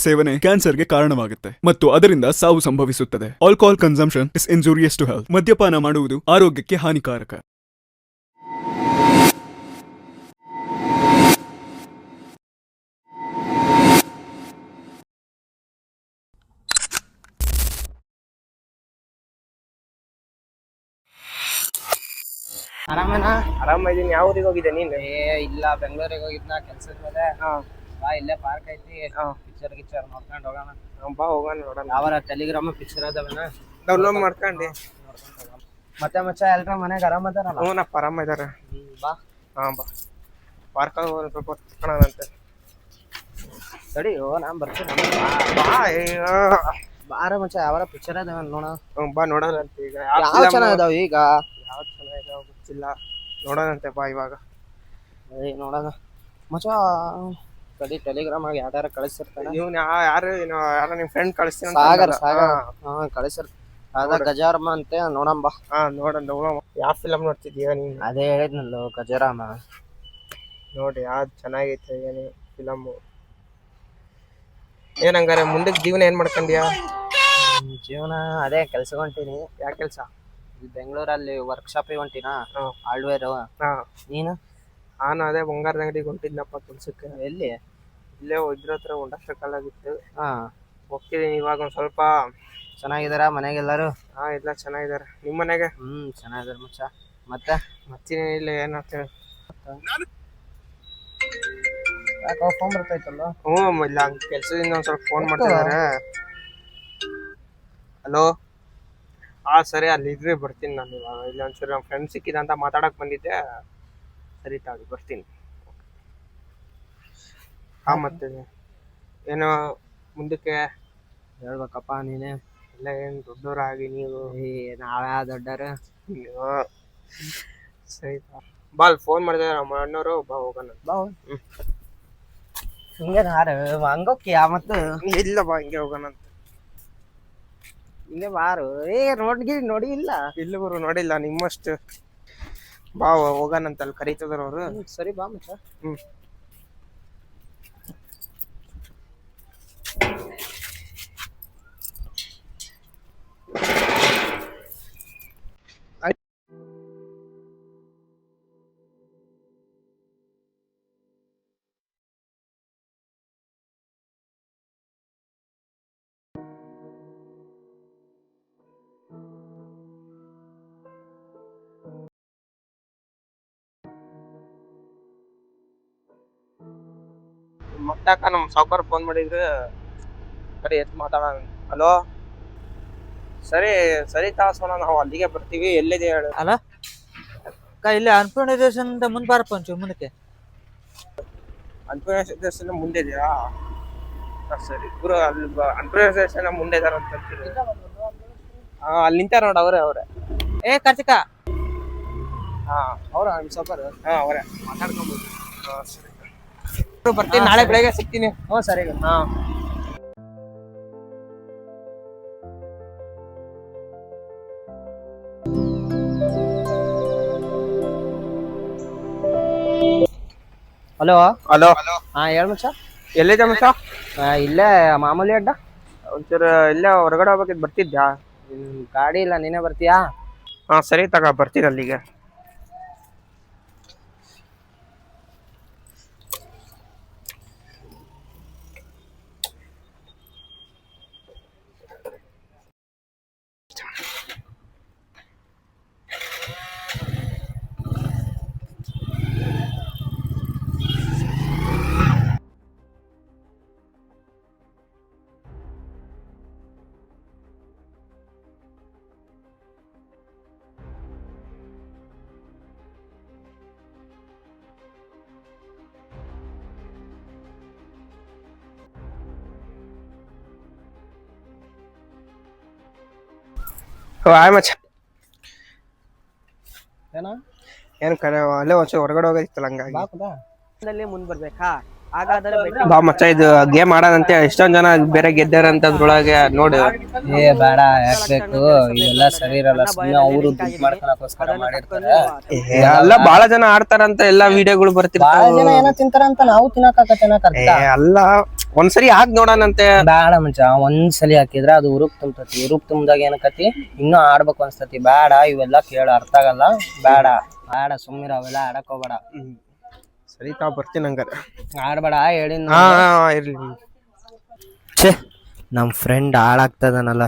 ಸೇವನೆ ಕ್ಯಾನ್ಸರ್ಗೆ ಕಾರಣವಾಗುತ್ತೆ ಮತ್ತು ಅದರಿಂದ ಸಾವು ಸಂಭವಿಸುತ್ತದೆ. Alcohol consumption is injurious to health. ಮದ್ಯಪಾನ ಮಾಡುವುದು ಆರೋಗ್ಯಕ್ಕೆ ಹಾನಿಕಾರಕ. ಆರಾಮೇನಾ? ಆರಾಮಿದ್ದೀನಿ. ಯಾವ ಊರಿಗೆ ಹೋಗಿದ್ದೆ ನೀನು? ಇಲ್ಲ ಬೆಂಗಳೂರಿಗೆ ಹೋಗಿದ್ನ ಕೆಲ್ಸದ ಮೇಲೆ. ಬಾ ಇಲ್ಲೇ ಪಾರ್ಕ್ ಐತಿ, ಪಿಕ್ಚರ್ ನೋಡ್ಕೊಂಡು ಹೋಗೋಣ. ಬಾ ಹೋಗೋಣ ನೋಡೋಣ. ಯಾವಾರ ಟೆಲಿಗ್ರಾಮ್ ಪಿಕ್ಚರ್ ಅದಾವನ ಡೌನ್ಲೋಡ್ ಮಾಡ್ಕೊಂಡು. ಮತ್ತೆ ಮಚ್ಚ ಎಲ್ರ ಮನೆಗೆ ಆರಾಮ ಅದಾರಲ್ಲ? ಹ್ಞೂ ನಪ್ಪ ಆರಾಮ ಇದಾರ. ಬಾ. ಬಾ ಪಾರ್ಕ್ ಸ್ವಲ್ಪ ಹೊತ್ಕೊಳ್ಳೋಣಂತೆ. ಸರಿ ನಾ ಬರ್ತೀನಿ. ಬಾರ ಮಚ್ಚ ಯಾವಾರ ಪಿಕ್ಚರ್ ಅದಾವ ನೋಡ. ಬಾ ನೋಡೋಣಂತೆ. ಈಗ ಯಾವ ಚೆನ್ನಾಗಿದಾವ ಈಗ? ಯಾವ್ದು ಚೆನ್ನಾಗಿದಾವ ಗೊತ್ತಿಲ್ಲ, ನೋಡೋಣಂತೆ ಬಾ ಇವಾಗ. ನೋಡೋಣ ಮಚ್ಚ. ಸರಿ ಟೆಲಿಗ್ರಾಮ್ ಆಗಿ ಯಾವ್ದಾರ ಕಳಿಸಿರ್ತಾನೆ. ಇವ್ನು ಯಾರು ನಿಮ್ ಫ್ರೆಂಡ್ ಕಳಿಸ್ತೀನಿ. ಸಾಗರ್ ಕಳಿಸಿರ್. ಅದ ಗಜಾರಮ್ಮ ಅಂತೆ, ನೋಡಂಬ. ನೋಡೋಣ. ಯಾವ ಫಿಲಮ್ ನೋಡ್ತಿದೀಯ ನೀನು? ಅದೇ ಹೇಳಿದ್ನಲ್ಲ ಗಜಾರಾಮ. ನೋಡಿ ಯಾವ್ದು ಚೆನ್ನಾಗೈತೆ ಏನು ಫಿಲಮ್ಮು. ಏನಂಗಾರೆ ಮುಂದಕ್ಕೆ ಜೀವನ ಏನ್ ಮಾಡ್ಕೊಂಡ್ಯಾ? ಜೀವನ ಅದೇ ಕೆಲ್ಸಕ್ಕೆ ಹೊಂಟೀನಿ. ಯಾವ ಕೆಲಸ? ಇಲ್ಲಿ ಬೆಂಗಳೂರಲ್ಲಿ ವರ್ಕ್ಶಾಪಿಗೆ ಹೊಂಟಿನ, ಹಾರ್ಡ್ವೇರ್. ನೀನು? ನಾನು ಅದೇ ಬಂಗಾರದ ಅಂಗಡಿಗೆ ಹೊಂಟಿದ್ನಪ್ಪ ಕೆಲ್ಸಕ್ಕೆ. ಎಲ್ಲಿ? ಇಲ್ಲೇ ಇದ್ರ ಹತ್ರ ಒಂದಷ್ಟು ಕಾಲಾಗಿತ್ತು. ಹೋಗ್ತಿದ್ದೀನಿ ಇವಾಗ. ಒಂದ್ ಸ್ವಲ್ಪ ಚೆನ್ನಾಗಿದಾರ ಮನೆಗೆಲ್ಲರೂ? ಎಲ್ಲ ಚೆನ್ನಾಗಿದಾರೆ. ನಿಮ್ಮ ಮನೆಗೆ? ಚೆನ್ನಾಗಿದಾರ ಮಚ್ಚ. ಮತ್ತೇನಿಲ್ಲ. ಏನಂತ ಯಾಕೆ ಫೋನ್ ಬರ್ತೈತಲ್ಲ? ಇಲ್ಲ ಕೆಲ್ಸದಿಂದ ಒಂದ್ ಸ್ವಲ್ಪ ಫೋನ್ ಮಾಡ್ತಿದಾರೆ. ಹಲೋ. ಸರಿ ಅಲ್ಲಿ ಇದ್ರೆ ಬರ್ತೀನಿ ನಾನು ಇವಾಗ. ಇಲ್ಲಿ ಒಂದ್ಸರಿ ನಮ್ಮ ಫ್ರೆಂಡ್ ಸಿಕ್ಕಿದ ಅಂತ ಮಾತಾಡಕ್ ಬಂದಿದ್ದೆ. ಸರಿ ತಾಳಿ ಬರ್ತೀನಿ. ಮತ್ತೆ ಏನೋ ಮುಂದಕ್ಕೆ ಹೇಳ್ಬೇಕಪ್ಪ ನೀನೆ. ಎಲ್ಲ ಏನ್ ದೊಡ್ಡವರಾಗಿ ನೀವು? ನಾವೇ ದೊಡ್ಡರ. ಸರಿ ಬಾ. ಫೋನ್ ಮಾಡಿದ್ರೆ ನಮ್ಮ ಅಣ್ಣವರು. ಬಾ ಹೋಗೋಣ. ಬಾ. ಹಿಂಗೇನು ಹಂಗೋಕ್ಕಿಯ ಮತ್ತು? ಇಲ್ಲ ಬಾ ಹಿಂಗೆ ಹೋಗೋಣ ಅಂತ. ಹಿಂಗೆ ಬಾರು. ನೋಡಿ ಇಲ್ಲ? ಇಲ್ಲ ಗುರು, ನೋಡಿಲ್ಲ ನಿಮ್ಮಷ್ಟು. ಬಾ ಹೋಗೋಣಂತ. ಅಲ್ಲಿ ಕರೀತದಾರ ಅವರು. ಸರಿ ಬಾ ಮಚ್ಚ. ಮತ್ತಾಕ ನಮ್ ಸಾವ್ಕಾರ ಫೋನ್ ಮಾಡಿದ್ರೆ ಕಡೆ ಎತ್ ಮಾತಾಡೋಣ. ಹಲೋ. ಸರಿ ತಾಸೋಣ, ನಾವು ಅಲ್ಲಿಗೆ ಬರ್ತೀವಿ. ಎಲ್ಲಿದೆ ಹೇಳು? ಅಲ್ಲ ಇಲ್ಲಿ ಅನ್ಪೂರ್ಣೇಶ್ವರ ಮುಂದೆ ಬಾರಪ್ಪ ಒಂಚೂರು ಮುಂದಕ್ಕೆ. ಅನ್ಪೂರ್ಣೇಶ್ವರ ಮುಂದೆ ಇದೆಯಾ? ಸರಿ ಗುರು. ಅಲ್ಲಿ ಅನ್ಪೂರ್ಣೇಶ್ವರ ಮುಂದೆ ಇದಾರ ಅಂತ ಅಲ್ಲಿ ನಿಂತಾರ ನೋಡ. ಅವ್ರೆ ಕಾರ್ತಿಕ. ಅವ್ರ ನಿಮ್ ಸಾವ್ಕಾರ? ಅವರೇ ಮಾತಾಡ್ಕೊಂಬೋದು. ಸರಿ ಬರ್ತೀನಿ. ನಾಳೆ ಬೆಳಗ್ಗೆ ಸಿಗ್ತೀನಿ. ಸರಿ. ಹಲೋ. ಹೇಳ್ ಮಚ್ಚ. ಎಲ್ಲಿದೆ ಮಚ್ಚ? ಇಲ್ಲೇ ಮಾಮೂಲಿ ಅಡ್ಡ. ಒಂಚೂರು ಇಲ್ಲೇ ಹೊರಗಡೆ ಹೋಗ್ಬೇಕಿದ್, ಬರ್ತಿದ್ಯಾ? ಗಾಡಿ ಇಲ್ಲ, ನೀನೇ ಬರ್ತೀಯಾ? ಸರಿ ತಗ, ಬರ್ತೀನಿ ಅಲ್ಲಿಗೆ. ಮಚ್ಚ. ಏನ ಏನ್ ಕರೆ ಅಲ್ಲೇ ಒಂಚೂರು ಹೊರಗಡೆ ಹೋಗೋದಿತ್ತಲ್ಲ, ಹಂಗಾಗಿ. ಮುಂದ್ ಬರ್ಬೇಕಾ? ಬಾ ಮಚ್ಚ ಇದು ಗೇಮ್ ಆಡೋದಂತೆ ಎಷ್ಟೊಂದ್ ಜನ ಬೇರೆ ಗೆದ್ದಾರಂತ ಅದ್ರೊಳಗೆ ನೋಡು. ಏ ಬೇಡ ಯಾಕ್ಬೇಕು ಇದೆಲ್ಲ ಸರಿ ಇರಲ್ಲ. ಸುಮ್ಮನೆ ಅವರು ದುಡ್ಡು ಮಾಡ್ಕೊಳಕೋಸ್ಕರ ಮಾಡಿರ್ತಾರೆ. ಅಲ್ಲ ಬಾಳ ಜನ ಆಡ್ತಾರಂತ ಎಲ್ಲಾ ವಿಡಿಯೋಗಳು ಬಾಳ ಬರ್ತಿರ್ತಾವ. ಜನ ಏನೋ ತಿಂತಾರಂತ ನಾವು ತಿನ್ನಕಾಕತ್ತೇನ ಅಲ್ಲ ಒಂದ್ಸರಿ ಹಾಕ್ ನೋಡೋಣಂತೆ. ಬೇಡ ಮುಂಚ ಒಂದ್ಸಲಿ ಹಾಕಿದ್ರೆ ಅದು ಉರುಪ್ ತುಂಬತತಿ. ಉರುಪ್ ತುಂಬದಾಗ ಏನಕತಿ ಇನ್ನೂ ಆಡ್ಬೇಕು ಅನ್ಸ್ತತಿ. ಬೇಡ ಇವೆಲ್ಲ ಕೇಳ ಅರ್ಥ ಆಗಲ್ಲ. ಬೇಡ ಬೇಡ ಸುಮ್ಮಿರ ಅವೆಲ್ಲ ಆಡಕ್ ಹೋಗ್ಬೇಡ. ಸರಿ ತಾವ್ ಬರ್ತೀನಿ ಹಂಗಾರೆ. ಆಡ್ಬೇಡ ಹೇಳಿನ. ಹಾ ಇರ್ಲಿ. ಛೇ ನಮ್ ಫ್ರೆಂಡ್ ಹಾಳಾಗ್ತದನಲ್ಲ.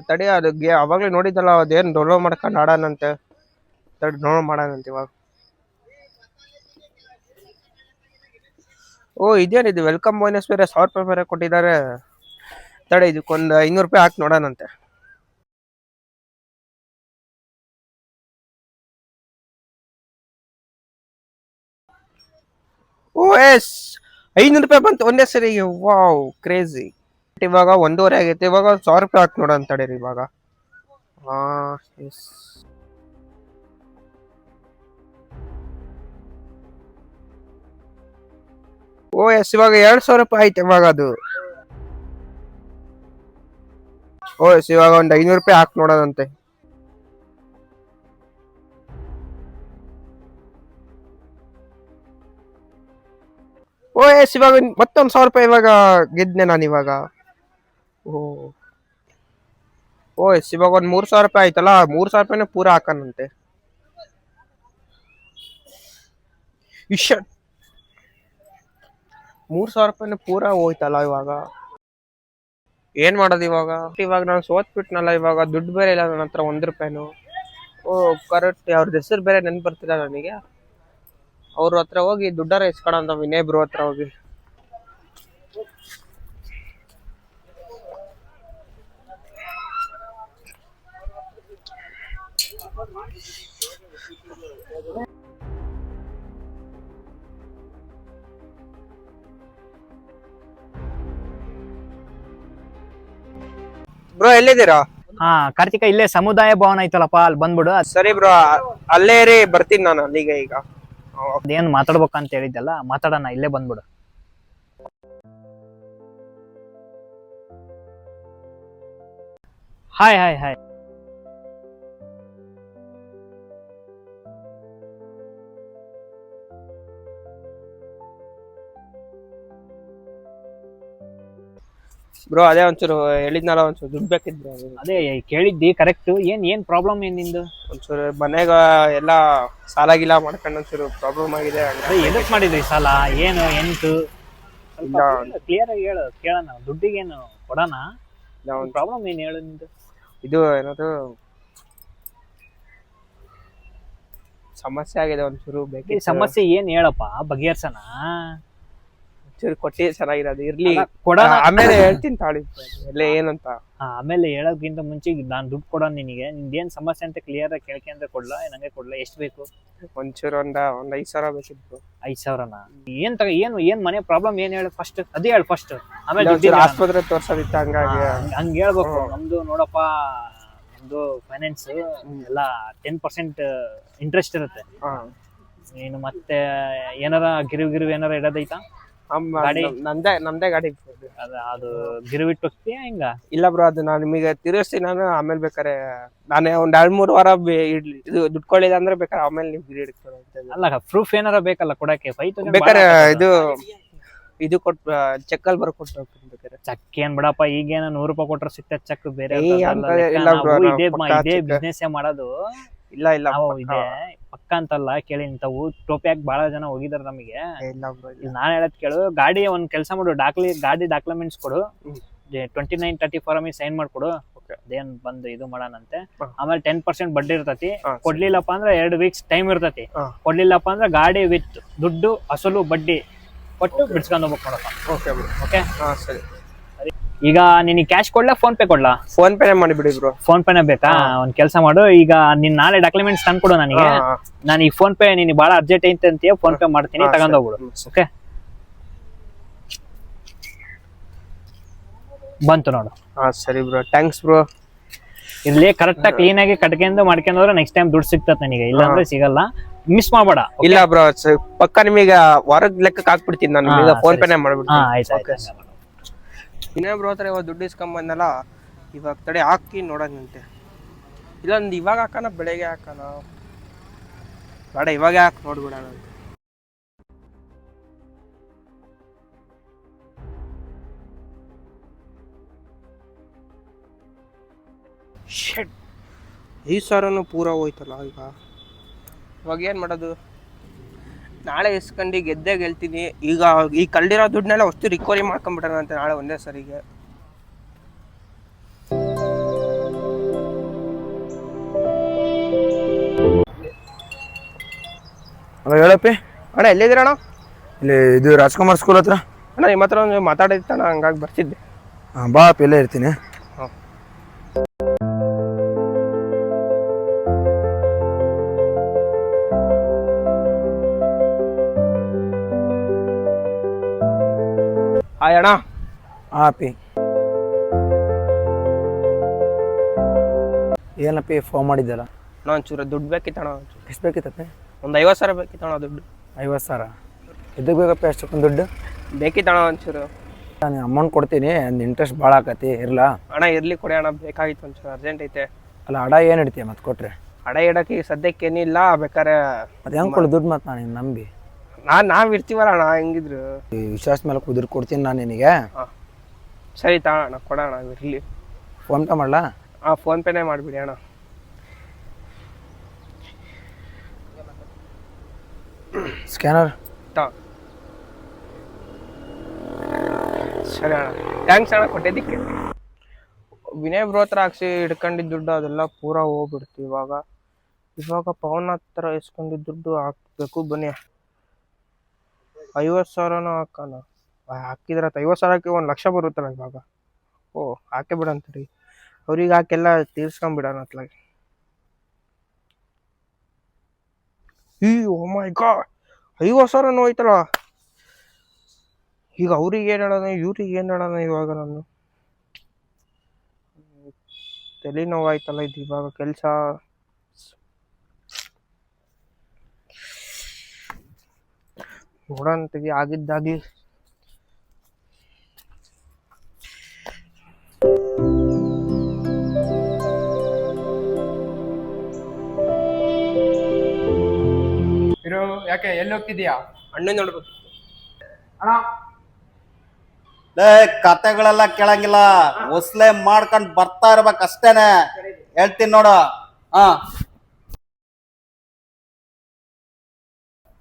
ತಡಿ ಅದು ಅವಾಗ್ಲೇ ನೋಡಿದ್ದಲ್ಲ ಅದೇನ್ ಡೌನ್ಲೋಡ್ ಮಾಡ್ಕೊಂಡು ಆಡೋಣಂತೆ. ತಡಿ ಡೌನ್ಲೋಡ್ ಮಾಡೋಣಂತೆ ಇವಾಗ. ಓ ಇದೇನಿದು ವೆಲ್ಕಮ್ ಬೋನಸ್ ಬೇರೆ 1,000 ರೂಪಾಯಿ ಬೇರೆ ಕೊಟ್ಟಿದ್ದಾರೆ. ತಡಿ ಇದಕ್ಕೊಂದು 500 ರೂಪಾಯಿ ಹಾಕಿ ನೋಡೋಣಂತೆ. ಓ ಎಸ್ 500 ರೂಪಾಯಿ ಬಂತು ಒಂದೇ ಸರಿ. Wow crazy. ಇವಾಗ 1.5 ಆಗೈತೆ. ಇವಾಗ 1,000 ರೂಪಾಯಿ ಹಾಕಿ ನೋಡೋಣ ತಡೀರಿ ಇವಾಗ. ಎಸ್ ಓ ಎಸ್ ಇವಾಗ 2,000 ರೂಪಾಯಿ ಆಯ್ತು ಇವಾಗ ಅದು. ಓ ಎಸ್ ಇವಾಗ ಒಂದು 500 ರೂಪಾಯಿ ಹಾಕಿ ನೋಡೋದಂತೆ. ಓ ಎಸ್ ಇವಾಗ ಮತ್ತೊಂದು 1,000 ರೂಪಾಯಿ ಇವಾಗ ಗೆದ್ನೆ ನಾನು ಇವಾಗ. ಓ ಎಸ್ ಇವಾಗ ಒಂದು 3,000 ರೂಪಾಯಿ ಆಯ್ತಲ್ಲ. 3,000 ರೂಪಾಯಿನೇ ಪೂರಾ ಹಾಕನಂತೆ. ಇಷ್ಟ 3,000 ರೂಪಾಯಿನೇ ಪೂರಾ ಹೋಯ್ತಲ್ಲ ಇವಾಗ. ಏನ್ ಮಾಡೋದು ಇವಾಗ. ಇವಾಗ ನಾನು ಸೋತ್ಬಿಟ್ನಲ್ಲ. ಇವಾಗ ದುಡ್ಡು ಬೇರೆ ಇಲ್ಲ ನನ್ನ ಹತ್ರ 1 ರೂಪಾಯಿನು. ಓ ಕರೆಕ್ಟ್ ಅವ್ರದ್ದು ಹೆಸರು ಬೇರೆ ನೆನ್ಪು ಬರ್ತಿಲ್ಲ ನನಗೆ. ಅವ್ರ ಹತ್ರ ಹೋಗಿ ದುಡ್ಡಾರ ಇಸ್ಕೊಳಂತ ವಿನಯ್ ಬ್ರೋ ಹತ್ರ ಹೋಗಿ. ಬ್ರೋ ಎಲ್ಲಿದ್ದೀರಾ? ಹಾ ಕಾರ್ತಿಕ ಇಲ್ಲೇ ಸಮುದಾಯ ಭವನ ಐತಲ್ಲಪ್ಪ ಅಲ್ಲಿ ಬಂದ್ಬಿಡು. ಸರಿ ಬ್ರೋ ಅಲ್ಲೇ ರೀ ಬರ್ತೀನಿ ನಾನು ಅಲ್ಲಿಗೆ ಈಗ. ಅದೇನ್ ಮಾತಾಡ್ಬೇಕಂತ ಹೇಳಿದ್ದಲ್ಲ ಮಾತಾಡೋಣ ಇಲ್ಲೇ ಬಂದ್ಬಿಡು. Hi hi hi. ಬ್ರೋ ಅದೇ ಒಂಚೂರು ಹೇಳಿದ್ನಲ್ಲ ಒಂಚೂರು ದುಡ್ಡು ಬೇಕಿದ್ರು. ಅದೇ ಕೇಳಿದ್ದಿ ಕರೆಕ್ಟ್. ಏನ್ ಪ್ರಾಬ್ಲಮ್ ಏನ್ ನಿಂದು? ಒಂಚೂರು ಮನೆಗ ಎಲ್ಲ ಸಾಲ ಗಿಲ ಮಾಡ್ಕೊಂಡು ಒಂಚೂರು ಪ್ರಾಬ್ಲಮ್ ಆಗಿದೆ. ಅದೇ ಎದಕ್ ಮಾಡಿದ್ರಿ ಸಾಲ? ಏನು ಎಂಟು ಇಲ್ಲ. ಕ್ಲಿಯರ್ ಆಗಿ ಹೇಳು ಕೇಳೋಣ. ದುಡ್ಡಿಗೇನು ಕೊಡೋಣ. ಪ್ರಾಬ್ಲಮ್ ಏನ್ ಹೇಳು ನಿಂದು? ಇದು ಏನದು ಸಮಸ್ಯೆ ಆಗಿದೆ ಒಂಚೂರು ಬೇಕಿತ್ತು. ಸಮಸ್ಯೆ ಏನ್ ಹೇಳಪ್ಪ ಬಗೆಹರ್ಸನ. ಒಂಚೂರು ಕೊಟ್ಟಿ ಚೆನ್ನಾಗಿರೋದು ಇರ್ಲಿ. ಕೊಡೋಣ ಆಮೇಲೆ ಹೇಳ್ತೀನಿ ತಾಳಿ ಎಲ್ಲ ಏನಂತ. ಆಮೇಲೆ ಹೇಳೋಕ್ಕಿಂತ ಮುಂಚೆ ನಾನ್ ದುಡ್ಡು ಕೊಡೋಣ ನಿನಗೆ. ನಿಂದೇನ್ ಸಮಸ್ಯೆ ಅಂತ ಕ್ಲಿಯರ್ ಆಗಿ ಕೇಳ್ಕೊಂಡ್ರೆ ಕೊಡ್ಲಾ ನಂಗೆ ಕೊಡ್ಲಾ? ಎಷ್ಟ್ ಬೇಕು? ಒಂಚೂರು ಒಂದ್ 5,000 ಬೇಕಿತ್ತು. 5,000ನಾ? ಏನ್ ಮನೆ ಪ್ರಾಬ್ಲಮ್ ಏನ್ ಹೇಳು ಫಸ್ಟ್. ಅದೇ ಹೇಳು ಫಸ್ಟ್. ಆಮೇಲೆ ಆಸ್ಪತ್ರೆ ತೋರ್ಸೋದಿತ್ತು ಹಂಗಾಗಿ. ಹಂಗ ಹೇಳ್ಬೇಕು. ನಮ್ದು ನೋಡಪ್ಪ ನಮ್ದು ಫೈನಾನ್ಸ್ ಎಲ್ಲ 10% ಇಂಟ್ರೆಸ್ಟ್ ಇರುತ್ತೆ. ನೀನು ಮತ್ತೆ ಏನಾರ ಗಿರಿವ್ ಏನಾರ ಇಡೋದೈತಾ? ಗಾಡಿ ನಮ್ದೇ ಗಾಡಿ. ಅದು ಗಿರಿವಿಟ್ಟು ಹೋಗ್ತೀಯ ಹಿಂಗ? ಇಲ್ಲ ಬ್ರೋ ಅದು ನಾನು ನಿಮಗೆ ತಿರ್ಗಿಸ್ತೀನಿ. ನಾನು ಆಮೇಲೆ ಬೇಕಾರೆ ನಾನೇ ಒಂದ್ 2-3 ವಾರ ಇದು ದುಡ್ಡು ಕೊಳ್ಳಿಲ್ಲ ಅಂದ್ರೆ ಬೇಕಾರೆ ಆಮೇಲೆ ನೀವು ಗಿರಿ ಹಿಡ್ಕೊಂಡು. ಅಲ್ಲ ಪ್ರೂಫ್ ಏನಾರ ಬೇಕಲ್ಲ ಕೊಡಕ್ಕೆ. 5,000 ಬೇಕಾರೆ ಇದು ಕೊಟ್ ಚೆಕ್ ಅಲ್ಲಿ ಬರ್ಕೊಟ್ಟು ಹೋಗ್ತೀನಿ ಬೇಕಾರೆ. ಚೆಕ್ ಏನ್ ಬಿಡಪ್ಪ ಈಗೇನ 100 ರೂಪಾಯಿ ಕೊಟ್ರೆ ಸಿಗ್ತದೆ ಚೆಕ್. ಬೇರೆ ಇಲ್ಲ ಬ್ರೋ ಇದೇ ಬಿಸ್ನೆಸ್ ಮಾಡೋದು. ಇಲ್ಲ ಇದೆ ಪಕ್ಕ ಅಂತಲ್ಲ. ಕೇಳಿ ಇಂಥವು ಟೋಪಿಯಾಗಿ ಬಹಳ ಜನ ಹೋಗಿದಾರೆ ನಮಗೆ. ನಾನ್ ಹೇಳದ್ ಕೇಳು. ಗಾಡಿ ಒಂದ್ ಕೆಲಸ ಮಾಡು. ಗಾಡಿ ಡಾಕ್ಯುಮೆಂಟ್ಸ್ ಕೊಡು. 2934 ಸೈನ್ ಮಾಡ್ಕೊಡು. ಅದೇನ್ ಬಂದು ಇದು ಮಾಡೋಣಂತೆ. ಆಮೇಲೆ 10% ಬಡ್ಡಿ ಇರ್ತತಿ. ಕೊಡ್ಲಿಲ್ಲಪ್ಪ ಅಂದ್ರೆ 2 ವೀಕ್ಸ್ ಟೈಮ್ ಇರ್ತತಿ. ಕೊಡ್ಲಿಲ್ಲಪ್ಪ ಅಂದ್ರೆ ಗಾಡಿ ವಿತ್ ದುಡ್ಡು ಅಸಲು ಬಡ್ಡಿ ಕೊಟ್ಟು ಬಿಡ್ಸ್ಕೊಂಡ್ ಹೋಗ್ಬೇಕು ನೋಡಪ್ಪ. ಓಕೆ ಸರಿ. ಈಗ ನಿನಗೆ ಕ್ಯಾಶ್ ಕೊಡ್ಲಾ ಫೋನ್ ಪೇ ಕೊಡ್ಲಾ? ಫೋನ್ ಪೇನೇ ಮಾಡಿಬಿಡಿ ಬ್ರೋ. ಫೋನ್ ಪೇನೇ ಬೇಕಾ? ಒಂದ್ ಕೆಲಸ ಮಾಡು. ಈಗ ನೀನ್ ನಾಳೆ ಡಾಕ್ಯುಮೆಂಟ್ಸ್ ತಂದ್ಕೊಡು ನನಗೆ. ನಾನು ಈ ಫೋನ್ ಪೇ ನಿನ್ ಬಹಳ ಅರ್ಜೆಂಟ್ ಐತೆ ಅಂತೀಯ. ಫೋನ್ ಪೇ ಮಾಡ್ತೀನಿ ತಗೊಂಡ್ ಹೋಗ್ಬಿಡು. ಓಕೆ ಬಂತು ನೋಡು. ಹಾ ಸರಿ ಬ್ರೋ, ಥ್ಯಾಂಕ್ಸ್ ಬ್ರೋ. ಇಲ್ಲಿ ಕರೆಕ್ಟ್ ಆಗಿ ಕ್ಲೀನ್ ಆಗಿ ಕಟ್ಕೊಂಡು ಮಾಡ್ಕೊಂಡ್ರೆ ನೆಕ್ಸ್ಟ್ ಟೈಮ್ ದುಡ್ಡು ಸಿಗ್ತದೆ ನನಗೆ, ಇಲ್ಲಾಂದ್ರೆ ಸಿಗಲ್ಲ. ಮಿಸ್ ಮಾಡಬೇಡ. ಇಲ್ಲ ಬ್ರೋ, ಪಕ್ಕ ನಿಮಗೆ ವಾರದ ಲೆಕ್ಕಕ್ಕೆ ಹಾಕ್ಬಿಡ್ತೀನಿ ನಾನು, ಈಗ ಫೋನ್ ಪೇನೇ ಹಾ ಮಾಡ್ಬಿಡ್ತೀನಿ. ಆಯ್ತು. ಇನ್ನೇ ಬ್ರೋ ಹತ್ರ ಇವಾಗ ದುಡ್ಡು ಇಸ್ಕೊಂಬಂದಲ್ಲ, ಇವಾಗ ತಡೆ ಹಾಕಿ ನೋಡೋಣಂತೆ. ಇಲ್ಲೊಂದು ಇವಾಗ ಹಾಕೋಣ ಬೆಳಗ್ಗೆ ಹಾಕೋಣ, ಬೇಡ ಇವಾಗ ಹಾಕಿ ನೋಡ್ಬಿಡೋಣ. ಶೆಟ್ 5,000 ಪೂರ ಹೋಯ್ತಲ್ಲ. ಇವಾಗ ಏನು ಮಾಡೋದು? ನಾಳೆ ಇಸ್ಕೊಂಡು ಗೆದ್ದೇ ಗೆಲ್ತೀನಿ. ಈಗ ಈ ಕಳ್ದಿರೋ ದುಡ್ಡನ್ನೆಲ್ಲ ಅಷ್ಟು ರಿಕವರಿ ಮಾಡ್ಕೊಂಬಿಡೋಣ ಅಂತ ನಾಳೆ ಒಂದೇ ಸರಿಗೆ. ಅಣ್ಣ ಹೇಳಪ್ಪಿ. ಅಣ್ಣ ಎಲ್ಲಿದ್ದೀರಣ್ಣ? ಇಲ್ಲಿ ಇದು ರಾಜ್ಕುಮಾರ್ ಸ್ಕೂಲ್ ಹತ್ರ. ಅಣ್ಣ ನಿಮ್ಮ ಹತ್ರ ಒಂದು ಮಾತಾಡಿತ್ತಣ್ಣ, ಹಂಗಾಗಿ ಬರ್ತಿದ್ದೆ. ಹಾಂ ಬಾ ಅಪ್ಪಿ, ಇಲ್ಲೇ ಇರ್ತೀನಿ. ಹಾಂ ಹಾಯ್ ಅಣ್ಣ. ಹಾಂ ಅಪ್ಪಿ. ಏನಪ್ಪಿ ಫೋನ್ ಮಾಡಿದ್ದಲ್ಲ? ಅಣ್ಣ ಒಂಚೂರು ದುಡ್ಡು ಬೇಕಿತ್ತಣ್ಣ. ಎಷ್ಟು ಬೇಕಿತ್ತಪ್ಪಿ? ಒಂದು 50,000 ಬೇಕಿತ್ತಣ್ಣ ದುಡ್ಡು. 50,000? ಎದಕ್ಕೆ ಬೇಕಪ್ಪಿ ಅಷ್ಟಕ್ಕೊಂದು ದುಡ್ಡು? ಬೇಕಿತ್ತಣ್ಣ ಒಂಚೂರು. ನಾನು ಅಮೌಂಟ್ ಕೊಡ್ತೀನಿ, ಒಂದು ಇಂಟ್ರೆಸ್ಟ್ ಭಾಳ ಆಕತಿ, ಇರಲಾ? ಅಣ್ಣ ಇರ್ಲಿ ಕೊಡಿ ಅಣ್ಣ, ಬೇಕಾಗಿತ್ತು ಒಂಚೂರು ಅರ್ಜೆಂಟ್ ಐತೆ. ಅಲ್ಲ ಅಡ ಏನು ಇಡ್ತೀಯ ಮತ್ತೆ ಕೊಟ್ಟರೆ? ಅಡ ಇಡಕ್ಕೆ ಈಗ ಸದ್ಯಕ್ಕೆ ಏನಿಲ್ಲ, ಬೇಕಾರೆ ಅದು ಹೆಂಗೆ ಕೊಡು ದುಡ್ಡು? ಮತ್ತು ನಾನು ನಂಬಿ ನಾವು ಇರ್ತೀವಲ್ಲ ಅಣ್ಣ, ಹೆಂಗಿದ್ರು ಈ ವಿಶ್ವಾಸ ಮೇಲೆ ಕುದುರೆ ಕೊಡ್ತೀನಿ ನಾನು ನಿನಗೆ. ಹಾಂ ಸರಿ ಅಣ್ಣ, ಕೊಡೋಣ ಇರಲಿ. ಫೋನ್ ಪೇ ಮಾಡಲಾ? ಹಾಂ ಫೋನ್ ಪೇನೇ ಮಾಡಿಬಿಡಿ ಅಣ್ಣ. ಸ್ಕ್ಯಾನರ್? ಸರಿ ಅಣ್ಣ, ಥ್ಯಾಂಕ್ಸ್ ಅಣ್ಣ ಕೊಟ್ಟಿದ್ದಕ್ಕೆ. ವಿನಯ್ ಬ್ರೋ ಹತ್ರ ಹಾಕ್ಸಿ ಹಿಡ್ಕೊಂಡಿದ್ದ ದುಡ್ಡು ಅದೆಲ್ಲ ಪೂರ ಹೋಗ್ಬಿಡ್ತು. ಇವಾಗ ಪವನ್ ಹತ್ರ ಇಸ್ಕೊಂಡಿದ್ದ ದುಡ್ಡು ಹಾಕ್ಬೇಕು. ಬನ್ನಿ 50,000 ಹಾಕೋಣ. ಹಾಕಿದ್ರೆ 50,000ಕ್ಕೆ 1,00,000 ಬರುತ್ತಲ್ಲ ಇವಾಗ. ಓ ಹಾಕೇ ಬಿಡಂತೀರಿ, ಅವ್ರಿಗೆ ಹಾಕೆಲ್ಲ ತೀರ್ಸ್ಕೊಂಬಿಡೋಣ ಅತ್ಲಾಗೆ. ಓ ಮೈ ಗಾಡ್, 50,000 ಹೋಯ್ತಲ್ಲ. ಈಗ ಅವ್ರಿಗೆ ಏನು ಹೇಳೋಣ, ಇವ್ರಿಗೆ ಏನು ಹೇಳೋಣ? ಇವಾಗ ನಾನು ತಲೆ ನೋವಾಯ್ತಲ್ಲ ಇದು. ಇವಾಗ ಕೆಲಸ ನೋಡೋಣ ತೆಗಿ, ಆಗಿದ್ದಾಗಿ. ಇರೋ ಯಾಕೆ ಎಲ್ಲಿ ಹೋಗ್ತಿದ್ಯಾ? ಅಣ್ಣ ನೋಡ್ಬೇಕು ಅಣ್ಣ. ಕತೆಗಳೆಲ್ಲ ಕೇಳಂಗಿಲ್ಲ, ಹೊಸ್ಲೆ ಮಾಡ್ಕೊಂಡ್ ಬರ್ತಾ ಇರ್ಬೇಕು ಅಷ್ಟೇನೆ. ಹೇಳ್ತೀನಿ ನೋಡು. ಹಾ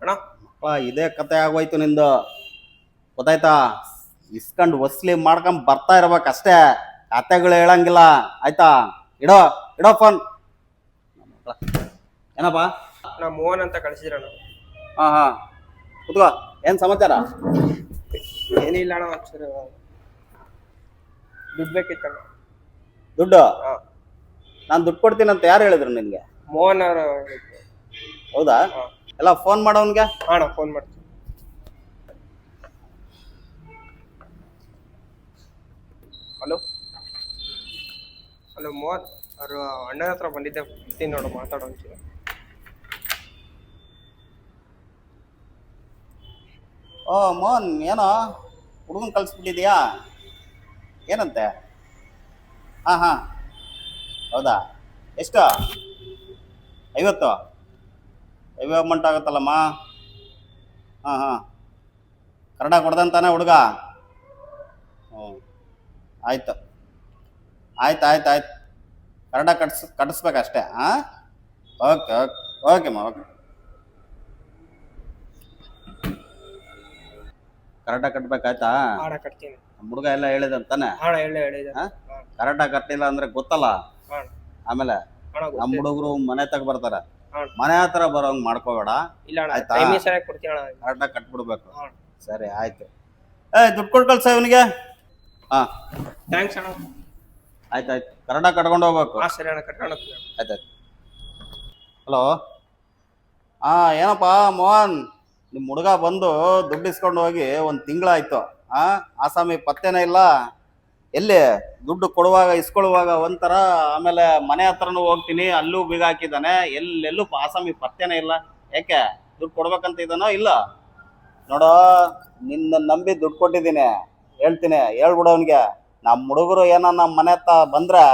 ಅಣ್ಣ, ಇದೇ ಕತೆ ಆಗೋಯ್ತು ನಿಂದು, ಗೊತ್ತಾಯ್ತಾ? ಇಸ್ಕೊಂಡ್ ಹೊಸ್ಲಿ ಮಾಡ್ಕೊಂಡ್ ಬರ್ತಾ ಇರ್ಬೇಕು ಅಷ್ಟೇ, ಕತೆಗಳು ಹೇಳಂಗಿಲ್ಲ ಆಯ್ತಾ? ಇಡೋ ಇಡೋ ಫೋನ್. ಏನಪ್ಪಾ? ನಾ ಮೋಹನ್ ಅಂತ ಕಳಿಸಿದ್ರಣ್ಣ. ಹಾ ಕುತ್ಕೋ. ಏನ್ ಸಮಾಚಾರ? ಏನಿಲ್ಲ ಅಣ್ಣ, ಒಂಚೂರು ದುಡ್ಡು ಬೇಕಿತ್ತಣ್ಣ. ದುಡ್ಡು? ಹಾ ನಾನ್ ದುಡ್ಡು ಕೊಡ್ತೀನಿ ಅಂತ ಯಾರು ಹೇಳಿದ್ರು ನಿನ್ಗೆ? ಮೋಹನ್ ಅವರು. ಹೌದಾ? ಎಲ್ಲ ಫೋನ್ ಮಾಡೋನ್ಗೆ. ಅಣ್ಣ ಫೋನ್ ಮಾಡ್ತೀನಿ. ಹಲೋ ಮೋಹನ್ ಅವರು ಅಣ್ಣನ ಹತ್ರ ಬಂದಿದ್ದೆ, ಬರ್ತೀನಿ ನೋಡು, ಮಾತಾಡೋ ಒಂಚೂರು. ಓ ಮೋಹನ್, ಏನೋ ಹುಡುಗನ್ ಕಳ್ಸ್ಬಿಟ್ಟಿದ್ಯಾ? ಏನಂತೆ? ಹಾ ಹೌದಾ? ಎಷ್ಟು? 50? ಹೆವಿ ಅಮೌಂಟ್ ಆಗುತ್ತಲ್ಲಮ್ಮ. ಹಾ ಕನ್ನಡ ಕೊಡ್ದಂತಾನೆ ಹುಡುಗ? ಹ್ಞೂ ಆಯ್ತು ಕನ್ನಡ ಕಟ್ಟಿಸ್ಬೇಕಷ್ಟೇ. ಹಾಂ ಓಕೆಮ್ಮ ಓಕೆ. ಕರೆಕ್ಟಾಗಿ ಕಟ್ಬೇಕಾಯ್ತಾ? ಅಣ್ಣ ಕಟ್ತೀನಿ. ನಮ್ಮ ಹುಡುಗ ಎಲ್ಲ ಹೇಳಿದಂತಾನೆ? ಅಣ್ಣ ಹೇಳಿದೆ. ಕರೆಕ್ಟಾಗಿ ಕಟ್ಟಿಲ್ಲ ಅಂದ್ರೆ ಗೊತ್ತಲ್ಲ ಆಮೇಲೆ. ನಮ್ಮ ಹುಡುಗರು ಮನೆ ತಗ ಬರ್ತಾರೆ, ಮನೆ ಹತ್ರ ಬರೋಂಗ್ ಮಾಡ್ಕೋಬೇಡ. ಇಲ್ಲ ಅಣ್ಣ, ಆಯ್ತಾ? ಟೈಮಿಂಗ್ ಸರಿಯಾಗಿ ಕೊಡ್ತೀನಿ ಅಣ್ಣ. ಕರೆಕ್ಟಾಗಿ ಕಟ್ಬಿಡ್ಬೇಕು. ಸರಿ ಆಯ್ತು. ದುಡ್ಡು ಕೊಟ್ಟು ಕಳ್ಸ ಇವನಿಗೆ. ಹಾ ಥ್ಯಾಂಕ್ಸ್ ಅಣ್ಣ. ಆಯ್ತಾಯ್ತು, ಕರೆಕ್ಟಾಗಿ ಕಟ್ಕೊಂಡು ಹೋಗ್ಬೇಕು. ಹಾಂ ಸರಿ ಅಣ್ಣ, ಕಟ್ಕೊಂಡು ಹೋಗ್ತೀನಿ. ಆಯ್ತಾಯ್ತು. ಹಲೋ. ಏನಪ್ಪ ಮೋಹನ್, ನಿಮ್ಮ ಹುಡುಗ ಬಂದು ದುಡ್ಡು ಇಸ್ಕೊಂಡು ಹೋಗಿ 1 ತಿಂಗಳಾಯ್ತು. ಆಸಾಮಿ ಪತ್ತೇನೇ ಇಲ್ಲ. ಎಲ್ಲಿ ದುಡ್ಡು ಕೊಡುವಾಗ ಇಸ್ಕೊಳ್ಳುವಾಗ ಒಂಥರ, ಆಮೇಲೆ ಮನೆ ಹತ್ರನೂ ಹೋಗ್ತೀನಿ, ಅಲ್ಲೂ ಬೀಗ ಹಾಕಿದ್ದಾನೆ, ಎಲ್ಲೆಲ್ಲೂ ಆಸಾಮಿ ಪತ್ತೆನೇ ಇಲ್ಲ. ಯಾಕೆ ದುಡ್ಡು ಕೊಡ್ಬೇಕಂತ ಇದ್ದಾನೋ ಇಲ್ಲ? ನೋಡೋ, ನಿನ್ನ ನಂಬಿ ದುಡ್ಡು ಕೊಟ್ಟಿದ್ದೀನಿ, ಹೇಳ್ತೀನಿ, ಹೇಳ್ಬಿಡು ಅವನಿಗೆ. ನಮ್ಮ ಹುಡುಗರು ಏನೋ ನಮ್ಮ ಮನೆ ಹತ್ರ ಬಂದ್ರೆ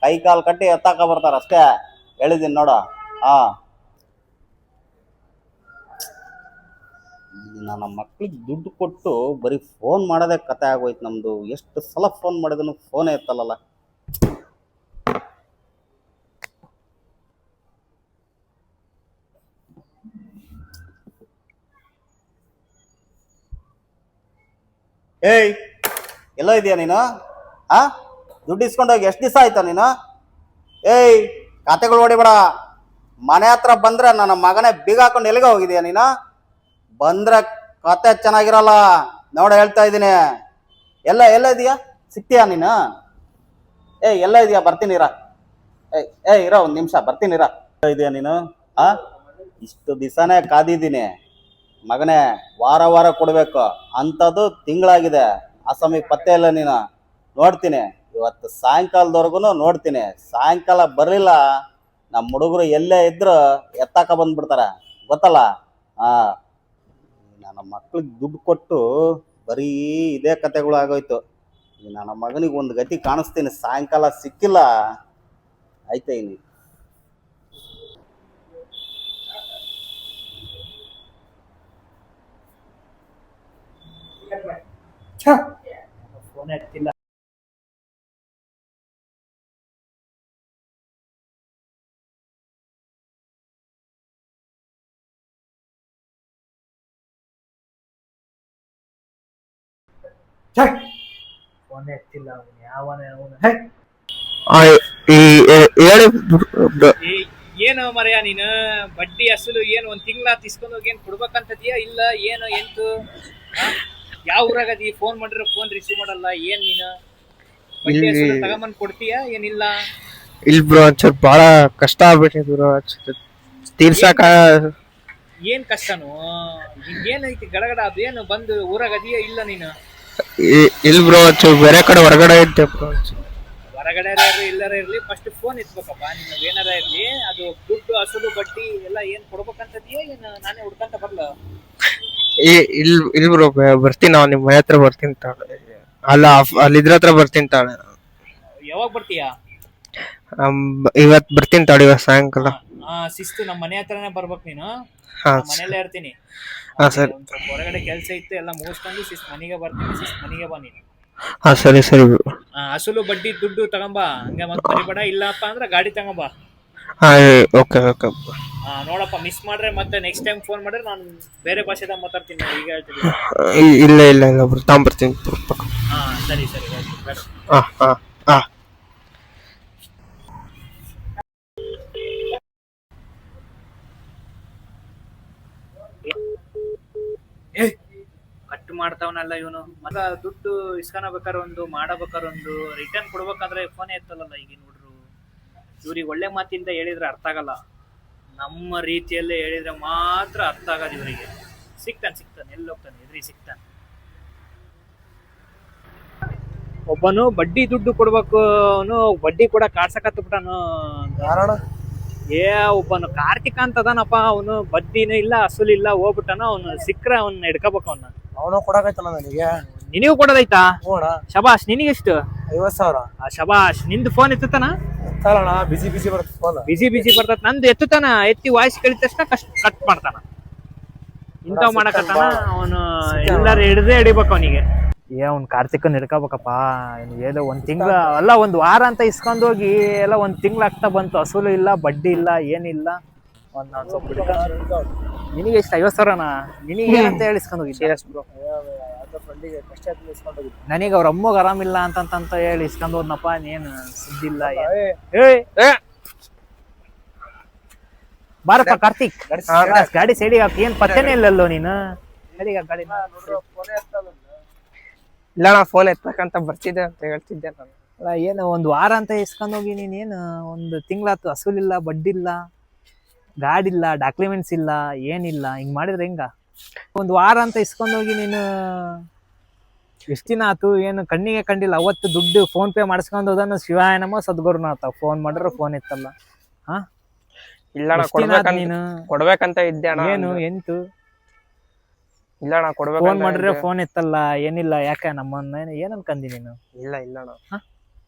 ಕೈ ಕಾಲು ಕಟ್ಟಿ ಎತ್ತಾಕ ಬರ್ತಾರ ಅಷ್ಟೇ, ಹೇಳಿದ್ದೀನಿ ನೋಡು. ನನ್ನ ಮಕ್ಳಿಗೆ ದುಡ್ಡು ಕೊಟ್ಟು ಬರೀ ಫೋನ್ ಮಾಡೋದೇ ಕತೆ ಆಗೋಯ್ತು ನಮ್ದು. ಎಷ್ಟು ಸಲ ಫೋನ್ ಮಾಡಿದ್ರು ಫೋನೇ ಎತ್ತಲ್ಲ. ಏಯ್, ಎಲ್ಲೋ ಇದೆಯಾ ನೀನು? ದುಡ್ಡು ಇಸ್ಕೊಂಡೋಗಿ ಎಷ್ಟು ದಿವಸ ಆಯ್ತಾ ನೀನು? ಏಯ್, ಖಾತೆಗಳು ಹೊಡಿಬೇಡ. ಮನೆ ಹತ್ರ ಬಂದ್ರೆ ನನ್ನ ಮಗನೇ ಬೀಗ ಹಾಕೊಂಡು ಎಲ್ಲಿಗೆ ಹೋಗಿದೀಯ ನೀನು? ಬಂದ್ರೆ ಕತೆ ಚೆನ್ನಾಗಿರಲ್ಲ, ನೋಡ ಹೇಳ್ತಾ ಇದ್ದೀನಿ. ಎಲ್ಲ ಇದೆಯಾ? ಸಿಗ್ತೀಯಾ ನೀನು? ಎಲ್ಲ ಇದೆಯಾ? ಬರ್ತೀನಿ ಇರ. ಇರ, ಒಂದು ನಿಮಿಷ ಬರ್ತೀನಿ ಇರ. ಇದೆಯಾ ನೀನು? ಇಷ್ಟು ದಿವಸನೇ ಕಾದಿದ್ದೀನಿ ಮಗನೇ, ವಾರ ವಾರ ಕೊಡ್ಬೇಕು ಅಂಥದ್ದು ತಿಂಗಳಾಗಿದೆ, ಆಸಾಮಿಗೆ ಪತ್ತೆ ಇಲ್ಲ ನೀನು. ನೋಡ್ತೀನಿ ಇವತ್ತು ಸಾಯಂಕಾಲದವರೆಗೂ ನೋಡ್ತೀನಿ. ಸಾಯಂಕಾಲ ಬರಲಿಲ್ಲ, ನಮ್ಮ ಹುಡುಗರು ಎಲ್ಲೇ ಇದ್ರು ಎತ್ತಾಕ ಬಂದ್ಬಿಡ್ತಾರೆ, ಗೊತ್ತಲ್ಲ? ನನ್ನ ಮಕ್ಳಿಗೆ ದುಡ್ಡು ಕೊಟ್ಟು ಬರೀ ಇದೇ ಕತೆಗಳು ಆಗೋಯ್ತು. ನನ್ನ ಮಗನಿಗೆ ಒಂದು ಗತಿ ಕಾಣಿಸ್ತೀನಿ, ಸಾಯಂಕಾಲ ಸಿಕ್ಕಿಲ್ಲ ಆಯ್ತಾ ಇನ್ನು. ಫೋನ್ ಎತ್ತಿಲ್ಲ. ಫೋನ್ ಎತ್ತಿಲ್ಲ ಅವನು, ಯಾವನ ಏನು ಮರೆಯ ನೀನು? ಬಡ್ಡಿ ಅಸಲು ಏನು ಒಂದ್ ತಿಂಗಳ ತಿಸ್ಕೊಂಡ್ ಹೋಗಿ ಏನ್ ಕೊಡ್ಬೇಕಂತದಿಯಾ ಇಲ್ಲ ಏನು ಎಂತು? ಯಾವ ಊರಾಗದಿ? ಫೋನ್ ಮಾಡಿದ್ರೆ ಫೋನ್ ರಿಸೀವ್ ಮಾಡಲ್ಲ, ಏನ್ ನೀನು? ಬಡ್ಡಿ ಅಸಲು ತಗೊಂಬಂದ್ ಕೊಡ್ತೀಯಾ ಏನಿಲ್ಲ? ಇಲ್ ಬ್ರೋ, ಒಂಚೂರು ಬಾಳ ಕಷ್ಟ ಆಗ್ಬಿಟ್ಟೆ ಬ್ರೋ, ತೀರ್ಸಾಕ. ಏನ್ ಕಷ್ಟನು? ನಿಂಗೇನೈತಿ ಗಡಗಡ? ಅದೇನು ಬಂದು ಊರಾಗದಿಯಾ ಇಲ್ಲ ನೀನು? ಇಲ್ ಬ್ರೋ, ಒಂಚೂರು ಬೇರೆ ಕಡೆ ಹೊರಗಡೆ ಇದ್ದೆ ಬ್ರೋ. ಹೊರಗಡೆ ಇಲ್ಲರ ಇರ್ಲಿ, ಫಸ್ಟ್ ಫೋನ್ ಎತ್ಬೇಕಪ್ಪ. ನೀನು ಏನಾರ ಇರ್ಲಿ, ಅದು ದುಡ್ಡು ಅಸಲು ಬಡ್ಡಿ ಎಲ್ಲ ಏನ್ ಕೊಡ್ಬೇಕಂತದಿಯಾ ಏನ್ ನಾನೇ ಹುಡ್ಕಂತ ಬರ್ಲ? ಇಲ್ ಬ್ರೋ, ಬರ್ತೀನಿ, ನಾವು ನಿಮ್ ಮನೆ ಹತ್ರ ಬರ್ತೀನಿ ತಾಳೆ. ಅಲ್ಲ, ಅಲ್ಲಿ ಇದ್ರ ಹತ್ರ ಬರ್ತೀನಿ ತಾಳೆ. ಯಾವಾಗ ಬರ್ತೀಯಾ? ಇವತ್ ಬರ್ತೀನಿ ತಾಳಿ, ಇವತ್ ಸಾಯಂಕಾಲ. ಶಿಸ್ತು ನಮ್ಮ ಮನೆ ಹತ್ರನೇ ಬರ್ಬೇಕು ನೀನು. ಹಾ ಮನೇಲೆ ಇರ್ತೀನಿ. ಸರಿ. ಹೊರಗಡೆ ಕೆಲ್ಸ ಇತ್ತು, ಎಲ್ಲ ಮುಗಿಸ್ಕೊಂಡು ಶಿಸ್ತು ಮನೆಗೆ ಬರ್ತೀನಿ. ಶಿಸ್ತು ಮನೆಗೆ ಬಾ ನೀನು. ಹಾ ಸರಿ ಸರಿ ಬ್ರೋ. ಅಸಲು ಬಡ್ಡಿ ದುಡ್ಡು ತಗೊಂಬಾ, ಹಂಗೆ ಮತ್ತೆ ಬರಿಬೇಡ. ಇಲ್ಲಪ್ಪ ಅಂದ್ರೆ ಗಾಡಿ ತಗೊಂಬಾ. ಹಾ ಓಕೆ ಓಕೆ. ನೋಡಪ್ಪ, ಮಿಸ್ ಮಾಡ್ರೆ ಮತ್ತೆ ನೆಕ್ಸ್ಟ್ ಟೈಮ್ ಫೋನ್ ಮಾಡಿದ್ರೆ ನಾನು ಬೇರೆ ಭಾಷೆದಾಗ ಮಾತಾಡ್ತೀನಿ, ಈಗ ಹೇಳ್ತೀನಿ. ಇಲ್ಲ ಇಲ್ಲ ಇಲ್ಲ ಬ್ರೋ, ತಗೊಂಬರ್ತೀನಿ. ಸರಿ ಸರಿ, ಬೇಡ. ಹಾ ಹಾ ಹಾ. ಕಟ್ ಮಾಡ್ತಾವನಲ್ಲ ಇವನು. ಮತ್ತ ದುಡ್ಡು ಇಸ್ಕೊನಬೇಕಾರ ಒಂದು, ಮಾಡಬೇಕಾರ ಒಂದು, ರಿಟರ್ನ್ ಕೊಡ್ಬೇಕಂದ್ರೆ ಫೋನ್ ಎತ್ತಲ್ಲ ಈಗಿನ ಹುಡ್ರು. ಇವ್ರಿಗೆ ಒಳ್ಳೆ ಮಾತಿಂದ ಹೇಳಿದ್ರೆ ಅರ್ಥ ಆಗಲ್ಲ, ನಮ್ಮ ರೀತಿಯಲ್ಲೇ ಹೇಳಿದ್ರೆ ಮಾತ್ರ ಅರ್ಥ ಆಗದು ಇವರಿಗೆ. ಸಿಗ್ತಾನೆ ಎಲ್ಲಿ ಹೋಗ್ತಾನೆ, ಎದುರಿ ಸಿಗ್ತಾನೆ. ಒಬ್ಬನು ಬಡ್ಡಿ ದುಡ್ಡು ಕೊಡ್ಬೇಕು, ಅವನು ಬಡ್ಡಿ ಕೂಡ ಕಾಡ್ಸಕತ್ತ ಬಿಟ್ಟಾನು. ಒಬ್ಬನು ಕಾರ್ತಿಕ್ ಅಂತ ಅದಾನಪ್ಪ, ಅವನು ಬಡ್ಡಿನೂ ಇಲ್ಲ ಅಸಲು ಇಲ್ಲ, ಹೋಗ್ಬಿಟ್ಟಾನ. ಅವನು ಸಿಕ್ಕ್ರೆ ಅವ್ನ ಹಿಡ್ಕೋಬೇಕು. ಅವನು ಕೊಡಕೈತಲ್ಲ ನನಗೆ. ನಿನಗೂ ಕೊಡೋದೈತಾ? ಶಬಾಷ್. ನಿನಗೆಷ್ಟು? 50,000. ಶಬಾಷ್. ನಿಂದು ಫೋನ್ ಎತ್ತುತ್ತಾನ? ಬಿಸಿ ಬರುತ್ತೆ ಫೋನ್. ಬಿಸಿ ಬರ್ತದ. ನಂದು ಎತ್ತುತ್ತಾನ, ಎತ್ತಿ ವಾಯ್ಸ್ ಕೇಳಿದ ತಕ್ಷಣ ಕಟ್ ಮಾಡ್ತಾನ. ಇಂಥವ್ ಮಾಡಕತ್ತಾನ ಅವನು. ಎಲ್ಲಾರು ಹಿಡ್ದೇ ಹಿಡಿಬೇಕು ಅವನಿಗೆ. ಅವ್ನ್ ಕಾರ್ತಿಕನ್ ಹಿಡ್ಕೋಬೇಕಪ್ಪ. ಏನೋ ಒಂದ್ ತಿಂಗಳ ಅಲ್ಲ, ಒಂದ್ ವಾರ ಅಂತ ಇಸ್ಕೊಂಡ್ ಹೋಗಿ ಎಲ್ಲ ಒಂದ್ ತಿಂಗ್ಳ ಆಗ್ತಾ ಬಂತು. ಅಸಲು ಇಲ್ಲ, ಬಡ್ಡಿ ಇಲ್ಲ, ಏನಿಲ್ಲ. ನಿನಗೆ ಎಷ್ಟು? 50,000ನಾ? ನಿನಗೆ ಅಂತ ಹೇಳಿ ಇಸ್ಕೊಂಡ್ ಹೋಗಿದ್ದೆ. ನನಗೆ ಅವ್ರ ಅಮ್ಮಗ್ ಆರಾಮಿಲ್ಲ ಅಂತ ಹೇಳಿ ಇಸ್ಕೊಂಡ್ ಹೋದ್ನಪ್ಪ. ನೀನು ಸುದ್ದಿಲ್ಲ, ಬಾರಪ್ಪ ಕಾರ್ತಿಕ್. ಗಾಡಿ ಸೈಡಿಗೆ ಹಾಕಿ. ಏನ್ ಪತ್ತೆನೇ ಇಲ್ಲಲ್ಲೋ ನೀನು? ಗಾಡಿ ಇಲ್ಲ, ನಾ ಫೋನ್ ಎತ್ತಬೇಕಂತ ಬರ್ತಿದ್ದೆ ಅಂತ ಹೇಳ್ತಿದ್ದೆ ನಾನು. ಅಲ್ಲ, ಏನು ಒಂದ್ ವಾರ ಅಂತ ಇಸ್ಕೊಂಡ್ ಹೋಗಿ ನೀನೇನು ಒಂದು ತಿಂಗಳಾತು, ಅಸೂಲಿಲ್ಲ, ಬಡ್ಡಿ ಇಲ್ಲ, ಗಾಡಿ ಇಲ್ಲ, ಡಾಕ್ಯುಮೆಂಟ್ಸ್ ಇಲ್ಲ, ಏನಿಲ್ಲ. ಹಿಂಗ್ ಮಾಡಿದ್ರೆ ಹೆಂಗ? ಒಂದ್ ವಾರ ಅಂತ ಇಸ್ಕೊಂಡ್ ಹೋಗಿ ನೀನು ಎಷ್ಟ್ ದಿನ ಆತು ಏನು ಕಣ್ಣಿಗೆ ಕಂಡಿಲ್ಲ. ಅವತ್ತು ದುಡ್ಡು ಫೋನ್ ಪೇ ಮಾಡಿಸ್ಕೊಂಡು ಹೋದನು ಶಿವಾಯನಮ್ಮ ಸದ್ಗುರುನಾಥ. ಫೋನ್ ಮಾಡಿದ್ರೆ ಫೋನ್ ಇತ್ತಲ್ಲ. ಇಲ್ಲ ಅಣ್ಣ, ಎಷ್ಟ್ ದಿನ ಆತ್ ಕೊಡ್ಬೇಕಂತ ನೀನು ಕೊಡ್ಬೇಕಂತ ಇದ್ದೆ ಅಣ್ಣ. ಏನು ಎಂತು ಇಲ್ಲ ಅಣ್ಣ, ಕೊಡ್ಬೇಕು. ಫೋನ್ ಮಾಡಿದ್ರೆ ಫೋನ್ ಇತ್ತಲ್ಲ, ಏನಿಲ್ಲ. ಯಾಕೆ ನಮ್ಮನ್ನ ಏನ್ ಅನ್ಕಂದಿ ನೀನು? ಇಲ್ಲ ಇಲ್ಲ ಅಣ್ಣ.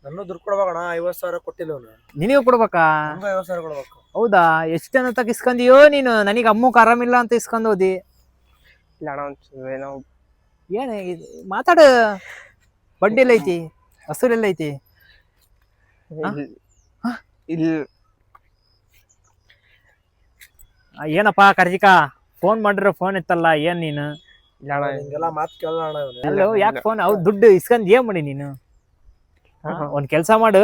ನನ್ನ ದುಡ್ಡು ಕೊಡ್ಬೇಕಣ್ಣ, 50,000 ಕೊಟ್ಟಿಲ್ಲ ಅವನು. ನಿನಗೂ ಕೊಡ್ಬೇಕಾ? 50,000 ಕೊಡ್ಬೇಕು. ಹೌದಾ? ಎಷ್ಟ್ ಜನ ತಗ ಇಸ್ಕೊಂಡಿಯೋ ನೀನು? ನನಗೆ ಅಮ್ಮಕ್ ಆರಾಮಿಲ್ಲ ಅಂತ ಇಸ್ಕೊಂಡ್ ಹೋದಿ. ಇಲ್ಲ ಅಣ್ಣ, ಏನೋ ಏನ್ ಮಾತಾಡು. ಬಡ್ಡಿ ಎಲ್ಲ ಐತಿ, ಹಸುರು ಎಲ್ಲ ಐತಿ. ಇಲ್ಲ ಏನಪ್ಪಾ ಕರ್ಜಿಕ, ಫೋನ್ ಮಾಡಿದ್ರೆ ಫೋನ್ ಇತ್ತಲ್ಲ, ಏನ್ ನೀನು? ಇಲ್ಲ ಅಣ್ಣ, ಹಿಂಗೆಲ್ಲ ಮಾತು ಕೇಳಲ್ಲ ಅಣ್ಣ ಇವನು. ಅಲ್ಲೋ ಯಾಕೆ ಫೋನ್? ಅವ್ರು ದುಡ್ಡು ಇಸ್ಕೊಂಡ್ ಏನ್ ಮಾಡಿ ನೀನು? ಒಂದ್ ಕೆಲ್ಸ ಮಾಡು,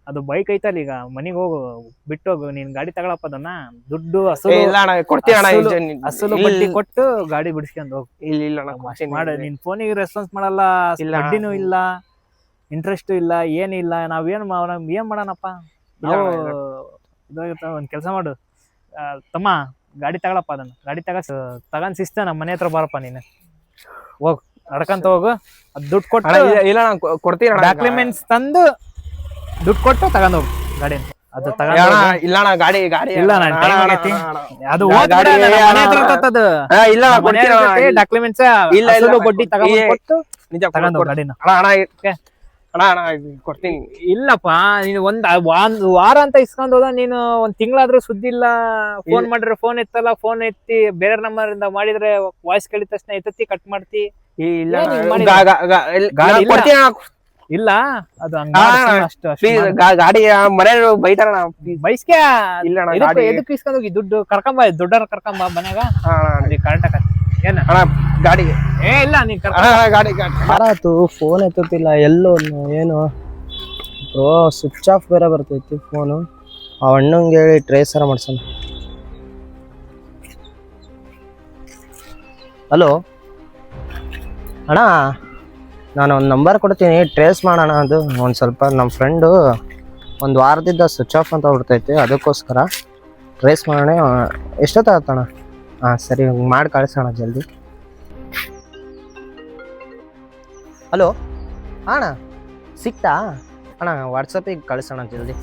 ಅದು ಬೈಕ್ ಐತಲ್ಲ, ಈಗ ಮನಿಗ್ ಹೋಗು, ಬಿಟ್ಟೋಗು, ನೀನ್ ಗಾಡಿ ತಗೊಳಪ್ಪ. ಅದನ್ನ ದುಡ್ಡು ಏ, ಇಲ್ಲ ಅಣ್ಣ, ಕೊಡ್ತೀವಿ ಅಣ್ಣ. ಅಸಲು ಬಡ್ಡಿ ಕೊಟ್ಟು ಗಾಡಿ ಬಿಡಿಸ್ಕೊಂಡ್ ಹೋಗು. ಇಲ್ಲ ಇಲ್ಲ ಅಣ್ಣ, ಕೊಡ್ತೀನಿ. ಮಾಡು. ನಿನ್ ಫೋನಿಗೆ ರೆಸ್ಪಾನ್ಸ್ ಮಾಡಲ್ಲ, ಇಲ್ಲ. ಬಡ್ಡಿನೂ ಇಲ್ಲ, ಇಂಟ್ರೆಸ್ಟ್ ಇಲ್ಲ, ಏನಿಲ್ಲ. ನಾವೇನ್ ಏನ್ ಮಾಡೋಣಪ್ಪ ನಾವು? ಇದಾಗಿರ್ತಾವ. ಒಂದ್ ಕೆಲ್ಸ ಮಾಡು ತಮ್ಮ, ಗಾಡಿ ತಗೊಳಪ್ಪ. ಅದನ್ನ ಗಾಡಿ ತಗೊಂಡ್ ಶಿಸ್ತ ನಮ್ಮ ಮನೆ ಹತ್ರ ಬಾರಪ್ಪ. ನೀನು ಹೋಗ್, ನಡ್ಕಂತ ಹೋಗು. ಅದ್ ದುಡ್ಡು ಕೊಟ್ಟು, ಇಲ್ಲ ಅಣ್ಣ, ಕೊಡ್ತೀನಿ ಅಣ್ಣ. ಡಾಕ್ಯುಮೆಂಟ್ಸ್ ತಂದು ದುಡ್ಡು ಕೊಟ್ಟು ತಗೊಂಡ್ ಹೋಗು ಗಾಡಿ. ಅದು ತಗೊಂಡ್ ಅಣ್ಣ, ಇಲ್ಲ ಅಣ್ಣ, ಗಾಡಿ ಇಲ್ಲ ನಾನು time ಆಗೈತಿ. ಅದು ಗಾಡಿ ಮನೆ ಹತ್ರ ತತ್ತದು. ಇಲ್ಲ ಅಣ್ಣ, ಕೊಡ್ತೀನಿ ಅಣ್ಣ. ಡಾಕ್ಯುಮೆಂಟ್ಸ್ ಇಲ್ಲ, ಅಸಲು ಬಡ್ಡಿ ತಗೊಂಡ್ ಕೊಟ್ಟು ನಿಜ ತಗೊಂಡ್ ಹೋಗು ಗಾಡಿನ. ಅಣ್ಣ ಅಣ್ಣ ಅಣ್ಣ ಕೊಡ್ತೀನಿ. ಇಲ್ಲಪ್ಪ, ನೀನು ಒಂದ್ ವಾರ ಅಂತ ಇಸ್ಕೊಂಡ್ ಹೋದ. ನೀನು ಒಂದ್ ತಿಂಗಳಾದ್ರೂ ಸುದ್ದಿ ಇಲ್ಲ. ಫೋನ್ ಮಾಡಿದ್ರೆ ಫೋನ್ ಎತ್ತಲ್ಲ, ಫೋನ್ ಎತ್ತಿ ಬೇರೆ ನಂಬರ್ ಇಂದ ಮಾಡಿದ್ರೆ ವಾಯ್ಸ್ ಕೇಳಿದ ತಕ್ಷಣ ಎತ್ತಿ ಕಟ್ ಮಾಡ್ತಿ. ಇಲ್ಲ ಏನ್ ಹಿಂಗ್ ಅಣ್ಣ, ಮಾಡಿದ? ಗಾಡಿ ಇಲ್ಲ. ಕೊಡ್ತೀನಿ ಅಣ್ಣ. ಇಲ್ಲ, ಅದು ಅಷ್ಟು Please, ಗಾಡಿ ಮನೆಯವ್ರು ಬೈತಾರಣ್ಣ. ಬೈಸ್ಕೆ. ಇಲ್ಲ ಅಣ್ಣ, ಗಾಡಿ ಎದಕ್ ಇಸ್ಕೊಂಡ್ ಹೋಗಿ ದುಡ್ಡು ಕರ್ಕೊಂಬ, ದುಡ್ಡರ ಕರ್ಕೊಂಬ ಮನ್ಯಾಗ. ಕರೆಕ್ಟ್ ಏನ ಅಣ್ಣ, ಗಾಡಿ ಏ ಇಲ್ಲ, ನೀನ್ ಗಾಡಿ ಆರಾತು, ಫೋನ್ ಎತ್ತುತ್ತಿಲ್ಲ. ಎಲ್ಲೋ ಏನು ಬ್ರೋ, ಸ್ವಿಚ್ ಆಫ್ ಬೇರೆ ಬರ್ತೈತಿ ಫೋನು. ಆ ಅಣ್ಣಂಗೆ ಹೇಳಿ ಟ್ರೇಸರ ಮಾಡ್ಸೋಣ. ಹಲೋ ಅಣ್ಣ, ನಾನು ಒಂದು ನಂಬರ್ ಕೊಡ್ತೀನಿ, ಟ್ರೇಸ್ ಮಾಡೋಣ. ಅದು ಒಂದು ಸ್ವಲ್ಪ ನಮ್ಮ ಫ್ರೆಂಡು ಒಂದು ವಾರದಿಂದ ಸ್ವಿಚ್ ಆಫ್ ಅಂತ ಬಿಡ್ತೈತಿ, ಅದಕ್ಕೋಸ್ಕರ ಟ್ರೇಸ್ ಮಾಡೋಣ. ಎಷ್ಟೊತ್ತಾಗತ್ತಣ್ಣ? ಹಾಂ ಸರಿ, ಮಾಡಿ ಕಳಿಸೋಣ ಜಲ್ದಿ. ಹಲೋ ಅಣ್ಣ, ಸಿಕ್ತಾ ಅಣ್ಣ? ವಾಟ್ಸಪ್ಪಿಗೆ ಕಳಿಸೋಣ ಜಲ್ದಿ.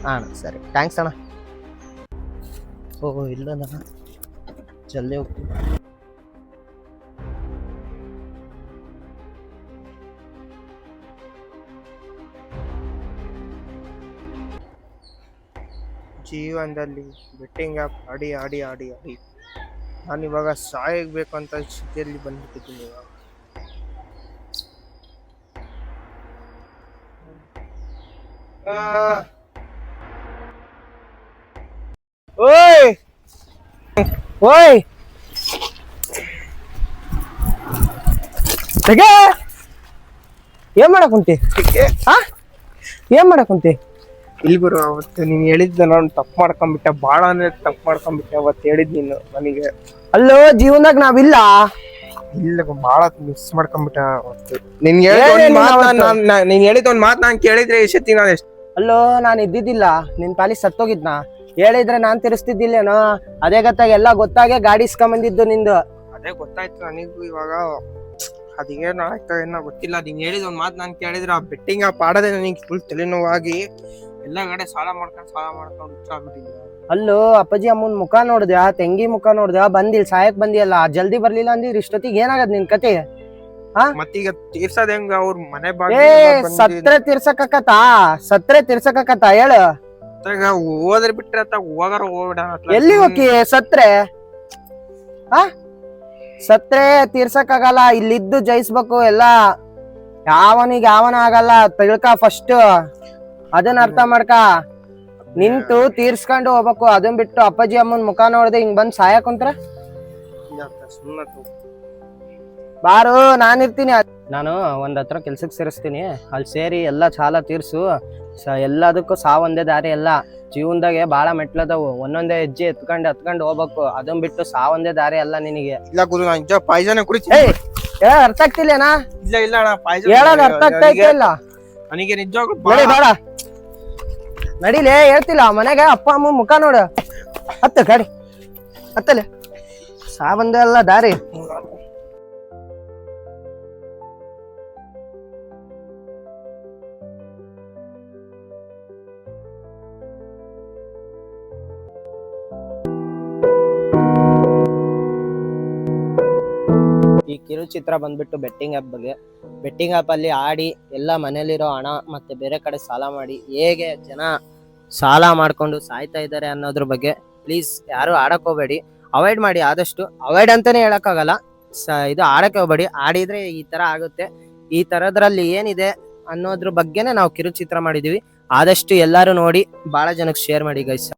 ಹಾಂ ಸರಿ, ಥ್ಯಾಂಕ್ಸ್ ಅಣ್ಣ. ಓಹ್ ಇಲ್ಲದಣ್ಣ, ಜಲ್ದಿ ಹೋಗ್ತೀನಿ. ಜೀವನದಲ್ಲಿ ಬೆಟ್ಟಿಂಗ್ ಆ್ಯಪ್ ಆಡಿ ಆಡಿ ಆಡಿ ಆಡಿ ನಾನು ಇವಾಗ ಸಾಯಬೇಕು ಅಂತ ಸ್ಥಿತಿಯಲ್ಲಿ ಬಂದ್ಬಿಟ್ಟಿದ್ದೀನಿ ಇವಾಗ. ಓಯ್ ಓಯ್ ತೆಗೆ, ಏನ್ ಮಾಡಕ್ ಕುಂತಿ? ಏನ್ ಮಾಡಕ್ ಕುಂತಿ? ಇಲ್ಲಿ ಗುರು, ಅವತ್ತು ನೀನು ಹೇಳಿದ್ದ ನಾನು ತಪ್ಪು ಮಾಡ್ಕೊಂಡ್ಬಿಟ್ಟೆ, ಭಾಳ ಅಂದ್ರೆ ತಪ್ಪು ಮಾಡ್ಕೊಂಡ್ಬಿಟ್ಟೆ. ಅವತ್ತು ಹೇಳಿದ್ ನೀನು ನನಗೆ. ಅಲ್ಲೋ, ಜೀವನದಾಗ ನಾವಿಲ್ಲ. ಇಲ್ಲ, ಭಾಳ ಮಿಸ್ ಮಾಡ್ಕೊಂಡ್ಬಿಟ್ಟೆ ಅವತ್ತು. ನೀನ್ ಹೇಳಿದ ಒಂದ್ ಮಾತು ನಾನು ಕೇಳಿದ್ರೆ ಎಷ್ಟೊತ್ತಿ ನಾನು ಎಷ್ಟು. ಅಲ್ಲೋ, ನಾನು ಇದ್ದಿದ್ದಿಲ್ಲ, ನಿನ್ ಪಾಲಿ ಸತ್ತೋಗಿದ್ನ. ಹೇಳಿದ್ರೆ ನಾನ್ ತಿರ್ಸ್ತಿದ್ದಿಲ್ಲೇನೋ? ಅದೇ ಗೊತ್ತಾಗ ಎಲ್ಲ ಗೊತ್ತಾಗೆ ಗಾಡಿ ಇಸ್ಕೊಂಬಂದಿದ್ದು ನಿಂದು. ಅದೇ ಗೊತ್ತಾಯ್ತು ನನಗೂ. ಇವಾಗ ಅದೇನು ಆಯ್ತಾ ಏನೋ ಗೊತ್ತಿಲ್ಲ. ನೀನ್ ಹೇಳಿದ ಒಂದ್ ಮಾತು ನಾನು ಕೇಳಿದ್ರೆ ಆ ಬೆಟ್ಟಿಂಗ್ ಆಪ್ ಆಡೋದೇ ನನಗೆ ಫುಲ್ ತಲೆನೋವಾಗಿ ಎಲ್ಲ ಕಡೆ ಸಾಲ ಮಾಡ್ಕೊಂಡು ಹುಚ್ಚಾಗ್ಬಿಟ್ಟಿದ್ದೆ. ಅಲ್ಲೋ, ಅಪ್ಪಾಜಿ ಅಮ್ಮನ್ ಮುಖ ನೋಡ್ದ್ಯಾ? ತಂಗಿ ಮುಖ ನೋಡ್ದ್ಯಾ? ಬಂದಿಲ್, ಸಾಯಕ್ ಬಂದಿಯಲ್ಲ, ಜಲ್ದಿ ಬರ್ಲಿಲ್ಲ ಅಂದಿದ್ರೆ ಇಷ್ಟೊತ್ತಿಗೆ ಏನಾಗದ್ ನಿನ್ ಕತೆ? ಮತ್ತೀಗ ತೀರ್ಸೋದ್ ಹೆಂಗ? ಅವ್ರ ಮನೆ ಸತ್ರೆ ತೀರ್ಸಕತ್ತ? ಸತ್ರೆ ತೀರ್ಸಕತ್ತ ಹೇಳು. ಹೋದ್ರೆ ಬಿಟ್ರೆ ಹೋಗಾರ ಹೋಗ್ಬಿಡ. ಎಲ್ಲಿ ಹೋಗಿ ಸತ್ರೆ? ಸತ್ರೆ ತೀರ್ಸಕ್ಕಾಗಲ್ಲ, ಇಲ್ಲಿದ್ದು ಜಯಿಸ್ಬೇಕು ಎಲ್ಲ. ಯಾವನಿಗೆ ಯಾವನ ಆಗಲ್ಲ, ತಿಳ್ಕ ಫಸ್ಟ್. ಅದನ್ನ ಅರ್ಥ ಮಾಡ್ಕ. ನಿಂತು ತೀರ್ಸ್ಕೊಂಡು ಹೋಗ್ಬೇಕು. ಅದನ್ ಬಿಟ್ಟು ಅಪ್ಪಾಜಿ ಅಮ್ಮನ್ ಮುಖ ನೋಡ್ದೆ ಹಿಂಗ್ ಬಂದ್ ಸಾಯಕ್ ಕುಂತ್ರ ಬಾರು, ನಾನಿರ್ತೀನಿ. ನಾನು ಒಂದ್ ಹತ್ರ ಕೆಲ್ಸಕ್ಕೆ ಸೇರಿಸ್ತೀನಿ, ಅಲ್ಲಿ ಸೇರಿ ಎಲ್ಲ ಸಾಲ ತೀರ್ಸು. ಎಲ್ಲದಕ್ಕೂ ಸಾವೊಂದೇ ದಾರಿ ಅಲ್ಲ. ಜೀವನದಾಗೆ ಬಾಳ ಮೆಟ್ಲದವು, ಒಂದೊಂದೇ ಹೆಜ್ಜೆ ಎತ್ಕೊಂಡು ಹೋಗ್ಬೇಕು. ಅದನ್ ಬಿಟ್ಟು ಸಾವೊಂದೇ ದಾರಿ ಅಲ್ಲ ನಿನಗೆ. ಇಲ್ಲ ಗುರು, ನಾನು ನಿಜ ಪಾಯ್ಸನ ಕುಡಿಸಿ. ಅರ್ಥ ಆಗ್ತಿಲ್ಲೇನಾ? ಇಲ್ಲ ಇಲ್ಲ ಅಣ್ಣ, ಪಾಯ್ಸನ್ ಹೇಳೋದ್ ಅರ್ಥ ಆಗ್ತಾ ಇಲ್ಲ ನನಗೆ ನಿಜವಾಗ್ಲೂ. ಬೇಡ ನಡಿಲೇ, ಹೇಳ್ತಿಲ್ಲ ಮನೆಗೆ ಅಪ್ಪ ಅಮ್ಮ ಮುಖ ನೋಡು. ಹತ್ತ ಗಾಡಿ ಹತ್ತಲೆ, ಸಾವೊಂದೇ ಅಲ್ಲ ದಾರಿ. ಈ ಕಿರುಚಿತ್ರ ಬಂದ್ಬಿಟ್ಟು ಬೆಟ್ಟಿಂಗ್ ಆ್ಯಪ್ ಬಗ್ಗೆ. ಬೆಟ್ಟಿಂಗ್ ಆ್ಯಪಲ್ಲಿ ಆಡಿ ಎಲ್ಲ ಮನೇಲಿರೋ ಹಣ ಮತ್ತೆ ಬೇರೆ ಕಡೆ ಸಾಲ ಮಾಡಿ ಹೇಗೆ ಜನ ಸಾಲ ಮಾಡ್ಕೊಂಡು ಸಾಯ್ತಾ ಇದ್ದಾರೆ ಅನ್ನೋದ್ರ ಬಗ್ಗೆ ಪ್ಲೀಸ್ ಯಾರು ಆಡಕ್ ಹೋಗ್ಬೇಡಿ, ಅವಾಯ್ಡ್ ಮಾಡಿ. ಆದಷ್ಟು ಅವಾಯ್ಡ್ ಅಂತಾನೆ ಹೇಳಕ್ಕಾಗಲ್ಲ, ಇದು ಆಡಕ್ಕೆ ಹೋಗ್ಬೇಡಿ. ಆಡಿದ್ರೆ ಈ ತರ ಆಗುತ್ತೆ. ಈ ತರದ್ರಲ್ಲಿ ಏನಿದೆ ಅನ್ನೋದ್ರ ಬಗ್ಗೆನೆ ನಾವು ಕಿರುಚಿತ್ರ ಮಾಡಿದೀವಿ. ಆದಷ್ಟು ಎಲ್ಲರೂ ನೋಡಿ ಬಹಳ ಜನಕ್ಕೆ ಶೇರ್ ಮಾಡಿ ಗೈಸ್.